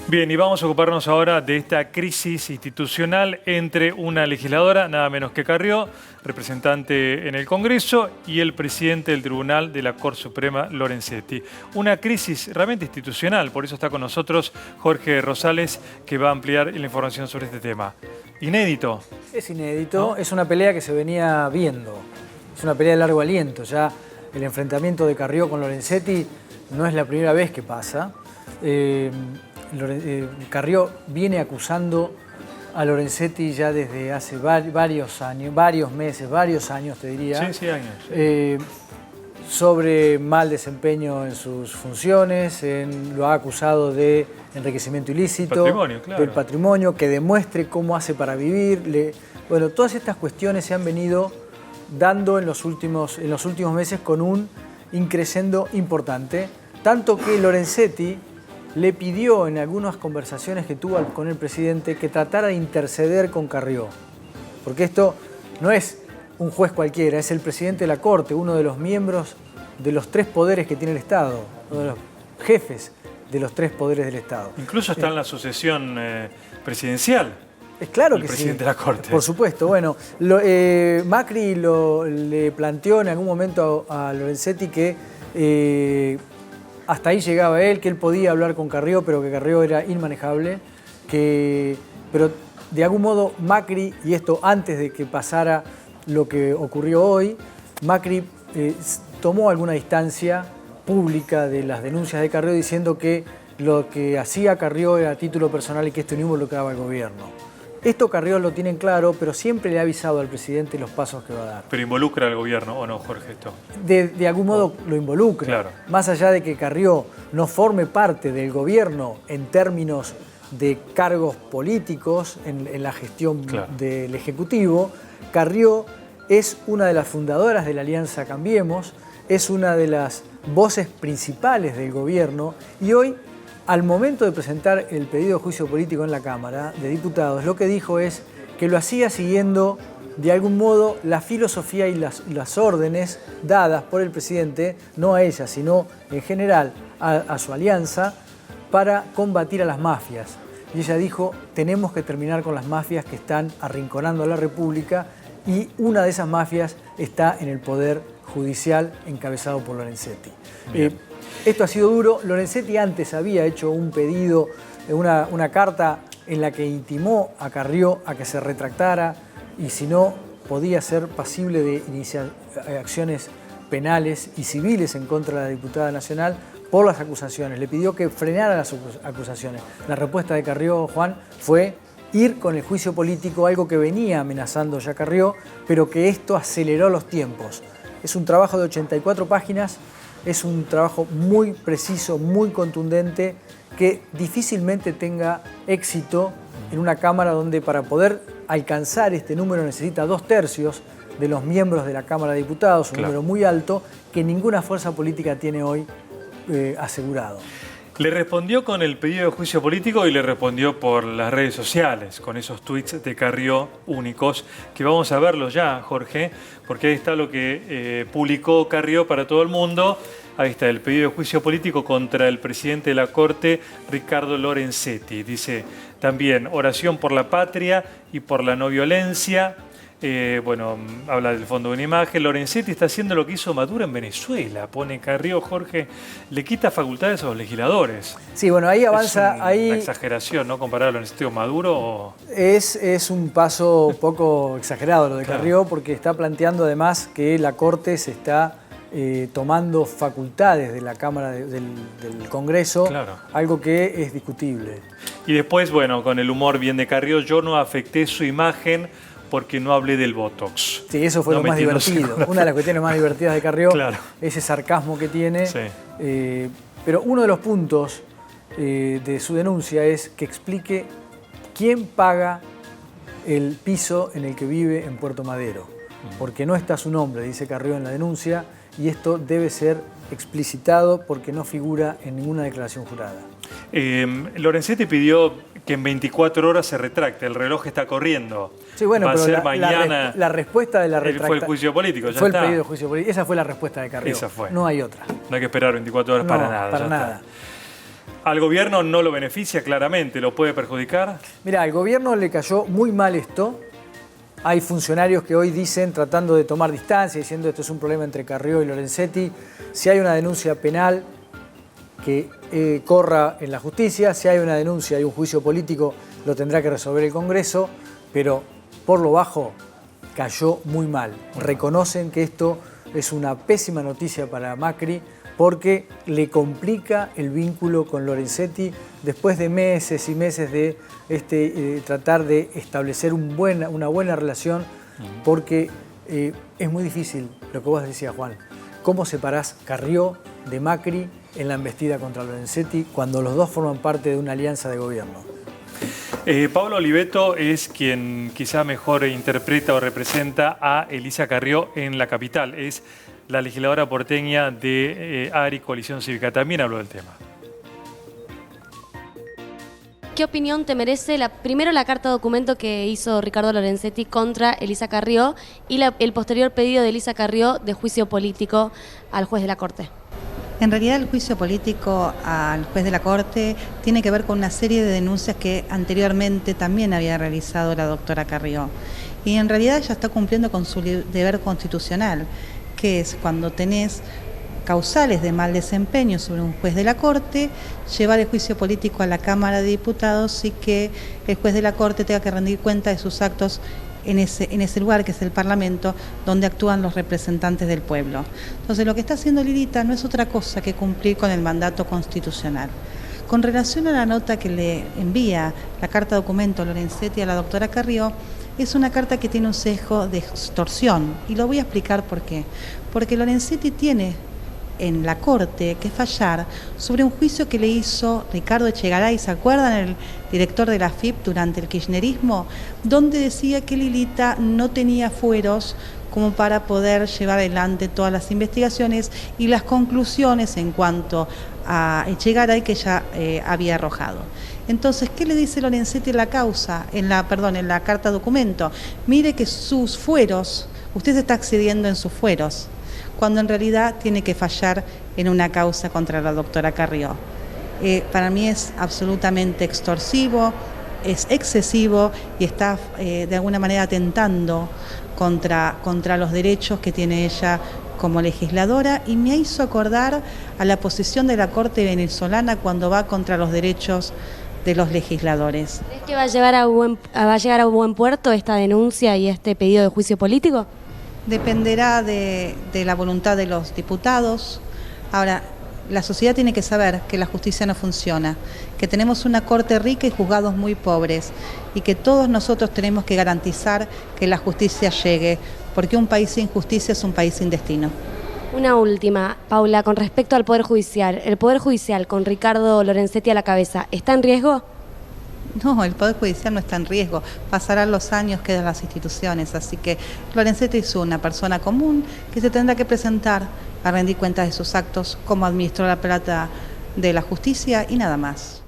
Bien, y vamos a ocuparnos ahora de esta crisis institucional entre una legisladora, nada menos que Carrió, representante en el Congreso, y el presidente del Tribunal de la Corte Suprema, Lorenzetti. Una crisis realmente institucional, por eso está con nosotros Jorge Rosales, que va a ampliar la información sobre este tema. Inédito. Es inédito, ¿no? Es una pelea que se venía viendo, es una pelea de largo aliento. Ya el enfrentamiento de Carrió con Lorenzetti no es la primera vez que pasa. Carrió viene acusando a Lorenzetti ya desde hace varios años, varios años te diría. Sí, años. Sobre mal desempeño en sus funciones, lo ha acusado de enriquecimiento ilícito, del patrimonio, que demuestre cómo hace para vivir. Bueno, todas estas cuestiones se han venido dando en los últimos meses con un increscendo importante, tanto que Lorenzetti le pidió en algunas conversaciones que tuvo con el presidente que tratara de interceder con Carrió, porque esto no es un juez cualquiera, es el presidente de la Corte, uno de los miembros de los tres poderes que tiene el Estado, uno de los jefes de los tres poderes del Estado. Incluso está en la sucesión presidencial. Es claro el que presidente sí, de la Corte. Por supuesto. Bueno, Macri le planteó en algún momento a Lorenzetti que hasta ahí llegaba él, que él podía hablar con Carrió, pero que Carrió era inmanejable, pero de algún modo Macri, y esto antes de que pasara lo que ocurrió hoy, Macri tomó alguna distancia pública de las denuncias de Carrió diciendo que lo que hacía Carrió era a título personal y que esto no involucraba al gobierno. Esto Carrió lo tiene claro, pero siempre le ha avisado al presidente los pasos que va a dar. ¿Pero involucra al gobierno o no, Jorge, esto? De algún modo lo involucra. Claro. Más allá de que Carrió no forme parte del gobierno en términos de cargos políticos en la gestión del Ejecutivo, Carrió es una de las fundadoras de la Alianza Cambiemos, es una de las voces principales del gobierno y hoy, al momento de presentar el pedido de juicio político en la Cámara de Diputados, lo que dijo es que lo hacía siguiendo de algún modo la filosofía y las órdenes dadas por el presidente, no a ella, sino en general a su alianza, para combatir a las mafias. Y ella dijo, tenemos que terminar con las mafias que están arrinconando a la República y una de esas mafias está en el Poder Judicial encabezado por Lorenzetti. Esto ha sido duro. Lorenzetti antes había hecho un pedido, una carta en la que intimó a Carrió a que se retractara y si no podía ser pasible de iniciar acciones penales y civiles en contra de la diputada nacional por las acusaciones. Le pidió que frenara las acusaciones. La respuesta de Carrió, Juan, fue ir con el juicio político, algo que venía amenazando ya Carrió, pero que esto aceleró los tiempos. Es un trabajo de 84 páginas, es un trabajo muy preciso, muy contundente, que difícilmente tenga éxito en una Cámara donde para poder alcanzar este número necesita 2/3 de los miembros de la Cámara de Diputados, un número muy alto que ninguna fuerza política tiene hoy asegurado. Le respondió con el pedido de juicio político y le respondió por las redes sociales, con esos tweets de Carrió únicos, que vamos a verlos ya, Jorge, porque ahí está lo que publicó Carrió para todo el mundo. Ahí está el pedido de juicio político contra el presidente de la Corte, Ricardo Lorenzetti. Dice también oración por la patria y por la no violencia. Bueno, habla del fondo de una imagen. Lorenzetti está haciendo lo que hizo Maduro en Venezuela, pone Carrió, Jorge, le quita facultades a los legisladores. Sí, bueno, ahí avanza. Es una exageración, ¿no? Comparar a Lorenzetti con Maduro. Es un paso poco exagerado lo de Carrió, porque está planteando además que la Corte se está tomando facultades de la Cámara del Congreso, algo que es discutible. Y después, bueno, con el humor bien de Carrió, yo no afecté su imagen porque no hablé del Botox. Sí, eso fue lo más divertido. Una de las cuestiones más divertidas de Carrió, ese sarcasmo que tiene. Sí. Pero uno de los puntos de su denuncia es que explique quién paga el piso en el que vive en Puerto Madero. Porque no está su nombre, dice Carrió en la denuncia, y esto debe ser explicitado porque no figura en ninguna declaración jurada. Lorenzetti pidió que en 24 horas se retracte, el reloj está corriendo. Sí, bueno, va pero a ser mañana. La respuesta de la retractación. Fue el juicio político, ya fue está. El pedido de juicio político. Esa fue la respuesta de Carrió. Esa fue. No hay otra. No hay que esperar 24 horas para nada. Para nada. Al gobierno no lo beneficia claramente, ¿lo puede perjudicar? Mira, al gobierno le cayó muy mal esto. Hay funcionarios que hoy dicen, tratando de tomar distancia, diciendo esto es un problema entre Carrió y Lorenzetti. Si hay una denuncia penal, que corra en la justicia. Si hay una denuncia y un juicio político, lo tendrá que resolver el Congreso. Pero por lo bajo cayó muy mal. Reconocen que esto es una pésima noticia para Macri porque le complica el vínculo con Lorenzetti después de meses y meses de tratar de establecer una buena relación, porque es muy difícil, lo que vos decías, Juan, cómo separás Carrió de Macri en la embestida contra Lorenzetti cuando los dos forman parte de una alianza de gobierno. Pablo Oliveto es quien quizá mejor interpreta o representa a Elisa Carrió en la capital. Es la legisladora porteña de ARI, Coalición Cívica. También habló del tema. ¿Qué opinión te merece primero la carta documento que hizo Ricardo Lorenzetti contra Elisa Carrió y el posterior pedido de Elisa Carrió de juicio político al juez de la Corte? En realidad el juicio político al juez de la Corte tiene que ver con una serie de denuncias que anteriormente también había realizado la doctora Carrió. Y en realidad ella está cumpliendo con su deber constitucional, que es cuando tenés causales de mal desempeño sobre un juez de la Corte, llevar el juicio político a la Cámara de Diputados y que el juez de la Corte tenga que rendir cuenta de sus actos en ese lugar que es el Parlamento, donde actúan los representantes del pueblo. Entonces lo que está haciendo Lilita no es otra cosa que cumplir con el mandato constitucional. Con relación a la nota que le envía la carta documento Lorenzetti a la doctora Carrió, es una carta que tiene un sesgo de extorsión, y lo voy a explicar por qué. Porque Lorenzetti tiene en la Corte que fallar sobre un juicio que le hizo Ricardo Echegaray, ¿se acuerdan? El director de la AFIP durante el kirchnerismo, donde decía que Lilita no tenía fueros como para poder llevar adelante todas las investigaciones y las conclusiones en cuanto a Echegaray que ya había arrojado. Entonces, ¿qué le dice Lorenzetti en la causa, en la carta documento? Mire que sus fueros, usted se está excediendo en sus fueros, cuando en realidad tiene que fallar en una causa contra la doctora Carrió. Para mí es absolutamente extorsivo, es excesivo y está de alguna manera atentando contra los derechos que tiene ella como legisladora, y me hizo acordar a la posición de la Corte venezolana cuando va contra los derechos de los legisladores. ¿Crees que va a llegar a buen puerto esta denuncia y este pedido de juicio político? Dependerá de la voluntad de los diputados. Ahora, la sociedad tiene que saber que la justicia no funciona, que tenemos una corte rica y juzgados muy pobres, y que todos nosotros tenemos que garantizar que la justicia llegue, porque un país sin justicia es un país sin destino. Una última, Paula, con respecto al Poder Judicial. ¿El Poder Judicial con Ricardo Lorenzetti a la cabeza está en riesgo? No, el Poder Judicial no está en riesgo. Pasarán los años, quedan las instituciones. Así que Lorenzetti es una persona común que se tendrá que presentar a rendir cuentas de sus actos, como administró la plata de la justicia y nada más.